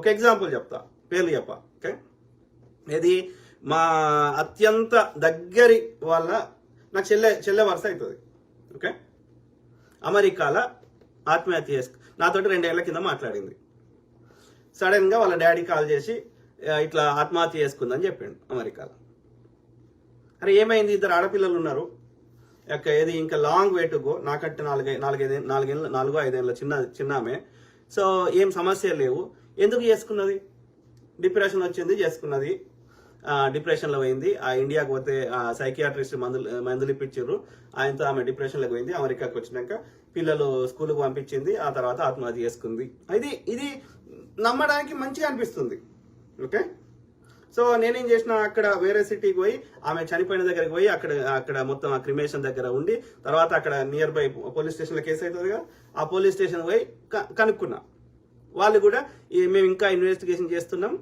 ఒక ఎగ్జాంపుల్ చెప్తా, పేర్లు చెప్ప. ఓకే, ఇది మా అత్యంత దగ్గరి వాళ్ళ నాకు చెల్లె వరుస అవుతుంది. ఓకే, అమెరికాలో ఆత్మహత్య నాతోటి 2 ఏళ్ల కింద మాట్లాడింది. సడన్గా వాళ్ళ డాడీ కాల్ చేసి ఇట్లా ఆత్మహత్య చేసుకుందని చెప్పిండు అమెరికాలో. అరే ఏమైంది, 2 ఆడపిల్లలు ఉన్నారు, ఏది ఇంకా లాంగ్ వే టు గో, నాకంటే 4-5 చిన్న ఆమె. సో ఏం సమస్య లేవు, ఎందుకు చేసుకున్నది, డిప్రెషన్ వచ్చింది చేసుకున్నది, డిప్రెషన్లో పోయింది. ఆ ఇండియాకి పోతే సైకియాట్రిస్ట్ మందులు ఇప్పించారు, ఆయనతో ఆమె డిప్రెషన్లోకి పోయింది. అమెరికాకి వచ్చినాక పిల్లలు స్కూల్కి పంపించింది, ఆ తర్వాత ఆత్మహత్య చేసుకుంది. ఇది నమ్మడానికి మంచిగా అనిపిస్తుంది. ఓకే, సో నేనేం చేసిన, అక్కడ వేరే సిటీకి పోయి ఆమె చనిపోయిన దగ్గరికి పోయి అక్కడ మొత్తం ఆ క్రిమేషన్ దగ్గర ఉండి, తర్వాత అక్కడ నియర్ బై పోలీస్ స్టేషన్లో కేసు అవుతుంది కదా, ఆ పోలీస్ స్టేషన్ పోయి కనుక్కున్నా. వాళ్ళు కూడా మేము ఇంకా ఇన్వెస్టిగేషన్ చేస్తున్నాం,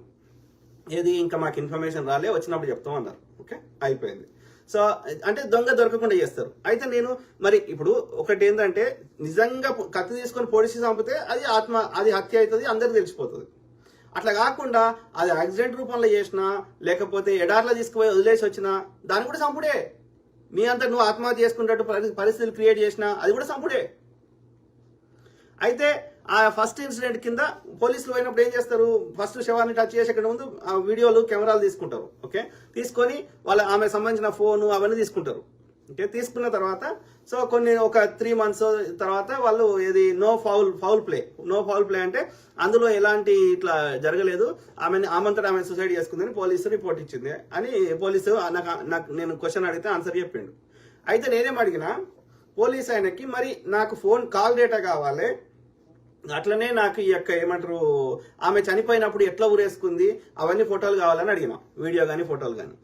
ఏది ఇంకా మాకు ఇన్ఫర్మేషన్ రాలే, వచ్చినప్పుడు చెప్తాం అన్నారు. ఓకే, అయిపోయింది. సో అంటే దొరకకుండా చేస్తారు. అయితే నేను మరి ఇప్పుడు ఒకటి ఏంటంటే, నిజంగా కత్తి తీసుకొని పొడిచి చంపితే అది హత్య అవుతుంది, అందరికి తెలిసిపోతుంది. అట్లా కాకుండా అది యాక్సిడెంట్ రూపంలో చేసినా, లేకపోతే ఎడార్లో తీసుకుపోయి వదిలేసి వచ్చినా, దాన్ని కూడా చంపుడే. నీ అంతా నువ్వు ఆత్మహత్య చేసుకున్నట్టు పరిస్థితులు క్రియేట్ చేసినా, అది కూడా చంపుడే. అయితే ఆ ఫస్ట్ ఇన్సిడెంట్ కింద పోలీసులు పోయినప్పుడు ఏం చేస్తారు, ఫస్ట్ శవాన్ని టచ్ చేసే ముందు ఆ వీడియోలు కెమెరాలు తీసుకుంటారు. ఓకే, తీసుకొని ఆమె సంబంధించిన ఫోను అవన్నీ తీసుకుంటారు. ఓకే, తీసుకున్న తర్వాత సో ఒక 3 months తర్వాత వాళ్ళు ఏది నో ఫౌల్ ప్లే అంటే అందులో ఎలాంటి ఇట్లా జరగలేదు, ఆమంతటా ఆమె సూసైడ్ చేసుకుందని పోలీసు రిపోర్ట్ ఇచ్చింది అని పోలీసు నాకు నేను క్వశ్చన్ అడిగితే ఆన్సర్ చెప్పిండు. అయితే నేనేం అడిగినా, పోలీస్ ఆయనకి మరి నాకు ఫోన్ కాల్ డేటా కావాలి, అట్లనే నాకు ఈ యొక్క ఏమంటారు ఆమె చనిపోయినప్పుడు ఎట్లా ఊరేసుకుంది అవన్నీ ఫోటోలు కావాలని అడిగినా, వీడియో కానీ ఫోటోలు కానీ.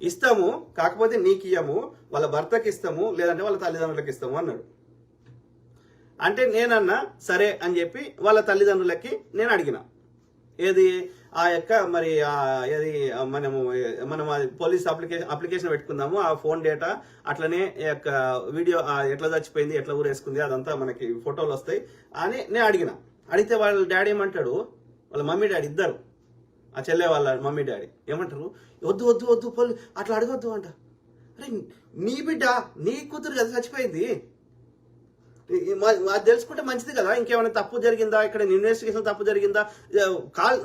ఇస్తాము, కాకపోతే నీకు ఇయ్యము, వాళ్ళ భర్తకి ఇస్తాము, లేదంటే వాళ్ళ తల్లిదండ్రులకి ఇస్తాము అన్నాడు. అంటే నేనన్నా సరే అని చెప్పి వాళ్ళ తల్లిదండ్రులకి నేను అడిగిన, ఏది ఆ యొక్క మరి ఏది మనం పోలీస్ అప్లికేషన్ పెట్టుకుందాము, ఆ ఫోన్ డేటా అట్లనే యొక్క వీడియో ఎట్లా చచ్చిపోయింది, ఎట్లా ఊరేసుకుంది, అదంతా మనకి ఫోటోలు వస్తాయి అని నేను అడిగితే వాళ్ళ డాడీ ఏమంటాడు, వాళ్ళ మమ్మీ డాడీ ఇద్దరు, ఆ చెల్లె వాళ్ళ మమ్మీ డాడీ ఏమంటారు, వద్దు అట్లా అడగొద్దు అంట. అరే నీ బిడ్డ, నీ కూతురు కదా చచ్చిపోయింది, అది తెలుసుకుంటే మంచిది కదా, ఇంకేమైనా తప్పు జరిగిందా, ఇక్కడ ఇన్వెస్టిగేషన్ తప్పు జరిగిందా,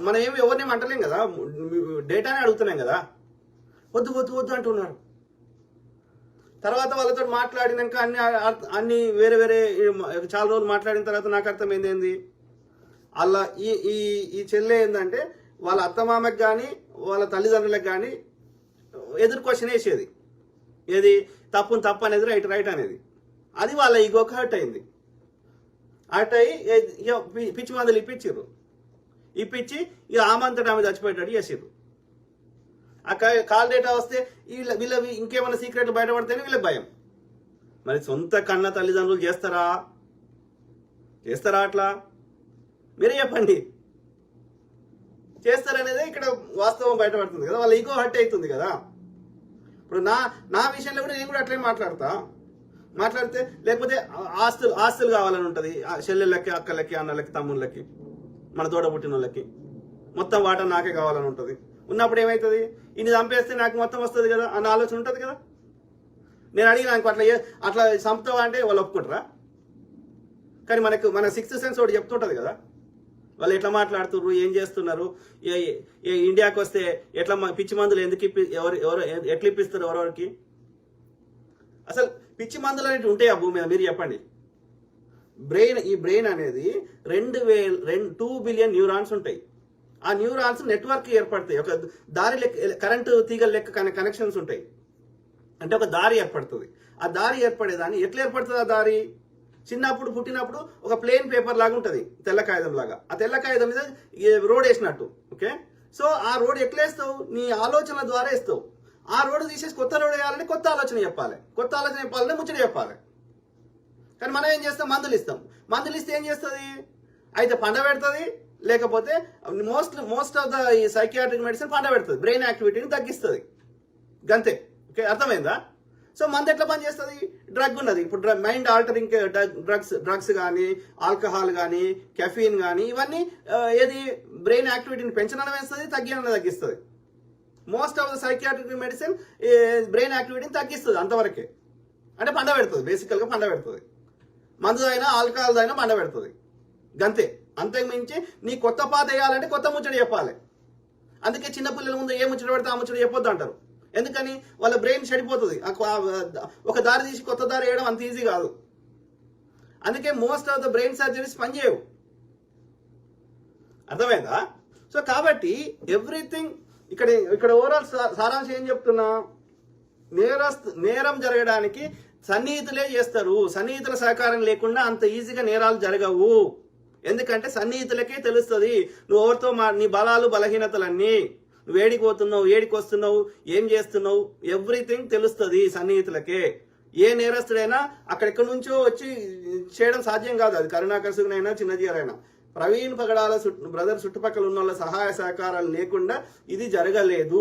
మనం ఏమి ఎవరినేమి అంటలేం కదా, డేటానే అడుగుతున్నాం కదా, వద్దు అంటున్నారు. తర్వాత వాళ్ళతో మాట్లాడినాక అన్ని వేరే చాలా రోజులు మాట్లాడిన తర్వాత నాకు అర్థమైంది ఏంది, అలా ఈ చెల్లె ఏంటంటే వాళ్ళ అత్తమామకి కానీ వాళ్ళ తల్లిదండ్రులకు కానీ ఎదురు క్వశ్చన్ వేసేది, ఏది తప్పు అనేది రైట్ అనేది. అది వాళ్ళ ఈగోకి హర్ట్ అయింది. హర్ట్ అయ్యి పిచ్చి మందులు ఇప్పించి ఇక ఆమంతటా ఆమె చచ్చిపోయేటట్టు చేసిర్రు. ఆ కాల్ డేటా వస్తే వీళ్ళ ఇంకేమైనా సీక్రెట్లు బయటపడితేనే వీళ్ళకి భయం. మరి సొంత కన్న తల్లిదండ్రులు చేస్తారా అట్లా? మీరే చెప్పండి, చేస్తారనేదే ఇక్కడ వాస్తవం బయటపడుతుంది కదా, వాళ్ళ ఈగో హర్ట్ అవుతుంది కదా. ఇప్పుడు నా విషయంలో కూడా నేను కూడా అట్లే మాట్లాడితే లేకపోతే ఆస్తులు కావాలని ఉంటుంది, చెల్లెళ్ళకి, అక్కలకి, అన్నలకి, తమ్ముళ్ళకి, మన తోడ పుట్టిన వాళ్ళకి మొత్తం వాటా నాకే కావాలని ఉంటుంది. ఉన్నప్పుడు ఏమవుతుంది, ఇన్ని చంపేస్తే నాకు మొత్తం వస్తుంది కదా అన్న ఆలోచన ఉంటుంది కదా. నేను అడిగిన అట్లా చంపుతావా అంటే వాళ్ళు ఒప్పుకుంటారా? కానీ మన 6th సెన్స్ ఒకటి చెప్తుంటుంది కదా, వాళ్ళు ఎట్లా మాట్లాడుతున్నారు, ఏం చేస్తున్నారు, ఇండియాకి వస్తే ఎట్లా పిచ్చి మందులు ఎందుకు ఎట్లా ఇప్పిస్తారు ఎవరెవరికి. అసలు పిచ్చి మందులు అనేవి ఉంటాయి ఆ భూమి మీద, మీరు చెప్పండి. ఈ బ్రెయిన్ అనేది 2 బిలియన్ న్యూరాన్స్ ఉంటాయి. ఆ న్యూరాన్స్ నెట్వర్క్ ఏర్పడతాయి, ఒక దారి లెక్క, కరెంటు తీగల లెక్క కనెక్షన్స్ ఉంటాయి. అంటే ఒక దారి ఏర్పడుతుంది. ఆ దారి ఏర్పడేదాన్ని ఎట్లా ఏర్పడుతుంది, ఆ దారి పుట్టినప్పుడు ఒక ప్లేన్ పేపర్ లాగా ఉంటుంది, తెల్ల కాగితం లాగా. ఆ తెల్ల కాగితం మీద రోడ్ వేసినట్టు. ఓకే, సో ఆ రోడ్ ఎట్లా వేస్తావు, నీ ఆలోచనల ద్వారా వేస్తావు. ఆ రోడ్డు తీసేసి కొత్త రోడ్డు వేయాలంటే కొత్త ఆలోచన చెప్పాలంటే ముచ్చట చెప్పాలి. కానీ మనం ఏం చేస్తాం, మందులు ఇస్తే ఏం చేస్తుంది, అయితే పండ పెడుతుంది, లేకపోతే most of the psychiatric medicine పండ పెడుతుంది, బ్రెయిన్ యాక్టివిటీని తగ్గిస్తుంది, గంతే. ఓకే, అర్థమైందా? సో మందు ఎట్లా పనిచేస్తుంది? డ్రగ్ ఉన్నది. ఇప్పుడు మైండ్ ఆల్టరింగ్ డ్రగ్స్ కానీ, ఆల్కహాల్ కానీ, కెఫీన్ కానీ, ఇవన్నీ ఏది బ్రెయిన్ యాక్టివిటీని పెంచడం వేస్తుంది, తగ్గిన తగ్గిస్తుంది. Most of the psychiatric medicine brain యాక్టివిటీని తగ్గిస్తుంది అంతవరకే. అంటే పండ పెడుతుంది, బేసికల్గా పండ పెడుతుంది. మందు అయినా ఆల్కహాల్ అయినా పండ పెడుతుంది, గంతే. అంతకు మించి నీ కొత్త పాత వేయాలంటే కొత్త ముచ్చట చెప్పాలి. అందుకే చిన్నపిల్లల ముందు ఏ ముచ్చట పెడితే ఆ ముచ్చట చెప్పొద్దు అంటారు. ఎందుకని? వాళ్ళ బ్రెయిన్ చెడిపోతుంది. ఒక దారి తీసి కొత్త దారి వేయడం అంత ఈజీ కాదు. అందుకే most of the brain surgeries పనిచేయవు. అర్థమైందా? సో కాబట్టి ఎవ్రీథింగ్ ఇక్కడ ఓవరాల్ సారాంశం ఏం చెప్తున్నా, నేరం జరగడానికి సన్నిహితులే చేస్తారు. సన్నిహితుల సహకారం లేకుండా అంత ఈజీగా నేరాలు జరగవు. ఎందుకంటే సన్నిహితులకే తెలుస్తుంది నువ్వు ఎవరితో నీ బలాలు బలహీనతలన్నీ, నువ్వు ఏడికి పోతున్నావు, ఏడికి వస్తున్నావు, ఏం చేస్తున్నావు, ఎవ్రీథింగ్ తెలుస్తుంది సన్నిహితులకే. ఏ నేరస్తుడైనా అక్కడెక్కడి నుంచో వచ్చి చేయడం సాధ్యం కాదు. అది కరుణాకర్ సుగునైనా చిన్నజీఆరైనా. ప్రవీణ్ పగడాల బ్రదర్ చుట్టుపక్కల ఉన్న వాళ్ళ సహాయ సహకారాలు లేకుండా ఇది జరగలేదు.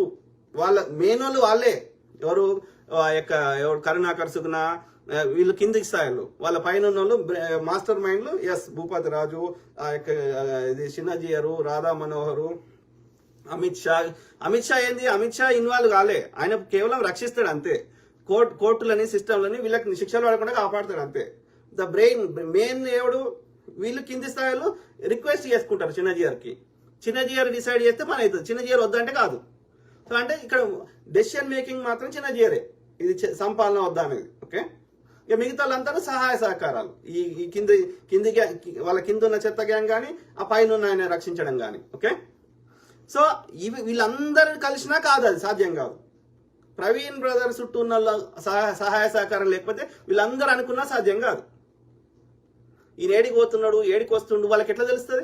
వాళ్ళ మెయిన్ వాళ్ళే. ఎవరు కరుణాకర్ సుగుణ, వీళ్ళు కిందికి స్థాయిలు, వాళ్ళ పైన ఉన్న వాళ్ళు మాస్టర్ మైండ్లు. ఎస్, భూపతి రాజు, ఇది చిన్నజీయరు, రాధా మనోహరు, అమిత్ షా ఏంది? అమిత్ షా ఇన్వాల్వ్ కాలే, ఆయన కేవలం రక్షిస్తాడు అంతే. కోర్టులని సిస్టంలని వీళ్ళకి శిక్షలు పడకుండా కాపాడుతాడు అంతే. ద బ్రెయిన్ మెయిన్ ఎవడు? వీళ్ళు కింది స్థాయిలో రిక్వెస్ట్ చేసుకుంటారు చిన్నజీఆర్కి. చిన్నజీఆర్ డిసైడ్ చేస్తే మన అవుతుంది, చిన్నజీఆర్ వద్దంటే కాదు. సో అంటే ఇక్కడ డెసిషన్ మేకింగ్ మాత్రం చిన్నజీఆరే, ఇది సంపాలన వద్దా అనేది. ఓకే, ఇక మిగతా వాళ్ళంతా సహాయ సహకారాలు. ఈ కింది వాళ్ళ కింద ఉన్న చెత్త గ్యాంగ్ కానీ, ఆ పైన ఉన్న ఆయన రక్షించడం కానీ. ఓకే, సో వీళ్ళందరూ కలిసినా కాదు, అది సాధ్యం కాదు. ప్రవీణ్ బ్రదర్ చుట్టూ ఉన్న సహాయ సహకారం లేకపోతే వీళ్ళందరూ అనుకున్నా సాధ్యం కాదు. ఈయన ఏడికి పోతున్నాడు, ఏడికి వస్తుండు, వాళ్ళకి ఎట్లా తెలుస్తుంది?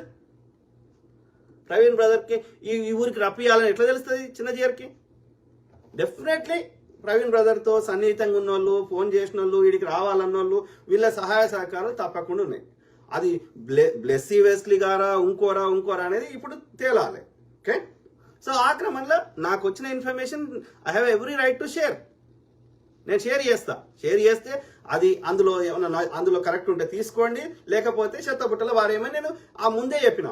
ప్రవీణ్ బ్రదర్కి ఈ ఊరికి రప్పియాలని ఎట్లా తెలుస్తుంది చిన్నజీఆర్కి? డెఫినెట్లీ ప్రవీణ్ బ్రదర్తో సన్నిహితంగా ఉన్న వాళ్ళు, ఫోన్ చేసిన వాళ్ళు, వీడికి రావాలన్న వాళ్ళు, వీళ్ళ సహాయ సహకారాలు తప్పకుండా ఉన్నాయి. అది బ్లెస్సీ వెస్లీ గారా ఇంకోరా అనేది ఇప్పుడు తేలాలి. ఓకే, సో ఆ క్రమంలో నాకు వచ్చిన information I have every right to share. నేను షేర్ చేస్తే అది అందులో ఏమన్నా అందులో కరెక్ట్ ఉంటే తీసుకోండి, లేకపోతే చెత్త బుట్టలో వారేమని నేను ఆ ముందే చెప్పిన.